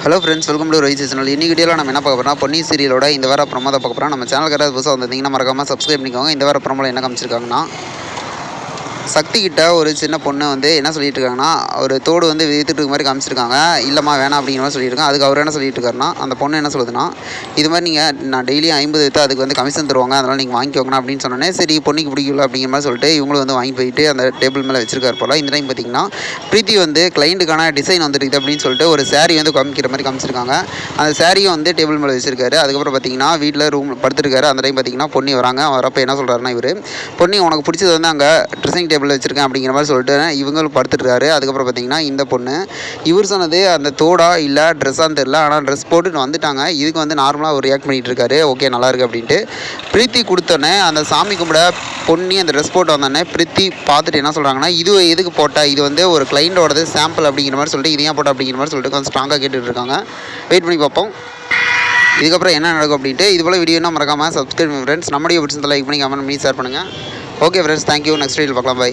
Hello friends, welcome to Rohit channel. இன்னைக்கு வீடியோவில் நம்ம என்ன பார்க்க போகிறோம், பொன்னி சீரியலோட இந்த வார ப்ரோமோ தான் பார்க்க போகிறோம். நம்ம சேனலுக்கு யாராவது புதுசாக வந்திருந்தீங்கன்னா மறக்காமல் சப்ஸ்கிரைப் பண்ணிக்கோங்க. இந்த வார ப்ரோமோவில் என்ன காமிச்சிருக்காங்கன்னா, சக்தி கிட்ட ஒரு சின்ன பொண்ணு வந்து என்ன சொல்லிட்டு இருக்காங்கன்னா, ஒரு தோடு வந்து வித்துட்டு இருக்க மாதிரி காமிச்சிருக்காங்க. இல்லைம்மா வேணாம் அப்படிங்கிற மாதிரி சொல்லியிருக்காங்க. அதுக்கு அவர் என்ன சொல்லிட்டு இருக்காருன்னா, அந்த பொண்ணு என்ன சொல்லுதுன்னா, இது மாதிரி நான் டெய்லியும் 50 விற்று அதுக்கு வந்து கமிஷன் தருவாங்க, அதனால் நீங்கள் வாங்கிக்கோங்க அப்படின்னு சொன்னோன்னே, சரி பொண்ணுக்கு பிடிக்கல அப்படிங்கிற மாதிரி சொல்லிட்டு இவங்களும் வந்து வாங்கி போயிட்டு அந்த டேபிள் மேலே வச்சிருக்காரு போல். இந்த டைம் பார்த்தீங்கன்னா பிரீத்தி வந்து கிளைண்ட்டுக்கான டிசைன் வந்துருக்குது அப்படின்னு சொல்லிட்டு ஒரு சாரீ வந்து காமிக்கிற மாதிரி காமிச்சிருக்காங்க. அந்த சாரியும் வந்து டேபிள் மேலே வச்சிருக்காரு. அதுக்கப்புறம் பார்த்தீங்கன்னா வீட்டில் ரூம் படுத்துருக்காரு. அந்த டைம் பார்த்தீங்கன்னா பொண்ணி வராங்க. வரப்போ என்ன சொல்கிறாருன்னா, இவர் பொண்ணி உனக்கு பிடிச்சது வந்து அங்கே ட்ரெஸ்ஸிங் டேபிள் வச்சிருக்கேன் அப்படிங்கிற மாதிரி சொல்லிட்டு இவங்களும் படுத்துருக்காரு. அதுக்கப்புறம் பார்த்தீங்கன்னா இந்த பொண்ணு இவர் சொன்னது அந்த தோடா இல்லை ட்ரெஸ்ஸான்னு தெரியல, ஆனால் ட்ரெஸ் போட்டுட்டு வந்துட்டாங்க. இதுக்கு வந்து நார்மலாக ஒரு ரியாக்ட் பண்ணிகிட்டு இருக்காரு. ஓகே நல்லா இருக்குது அப்படின்ட்டு பிரீத்தி கொடுத்தோன்னே அந்த சாமி கும்பிட பொண்ணி அந்த ட்ரெஸ் போட்டு வந்தோடனே பிரீத்தி பார்த்துட்டு என்ன சொல்கிறாங்கன்னா, இது எதுக்கு போட்டால், இது வந்து ஒரு கிளைண்டோடது சாம்பிள் அப்படிங்கிற மாதிரி சொல்லிட்டு இதையா போட்டா அப்படிங்கிற மாதிரி சொல்லிட்டு கொஞ்சம் ஸ்ட்ராங்காக கேட்டுட்டு இருக்காங்க. வெயிட் பண்ணி பார்ப்போம் இதுக்கப்புறம் என்ன நடக்கும் அப்படின்ட்டு. இது போல் வீடியோனா மறக்காமல் சப்ஸ்கிரைப் ஃப்ரெண்ட்ஸ். நம்முடைய பிடிச்சதை லைக் பண்ணி கமெண்ட் பண்ணி ஷேர் பண்ணுங்கள். Okay friends, thank you. நெக்ஸ்ட் வீடியோவில் பார்க்கலாம். பை.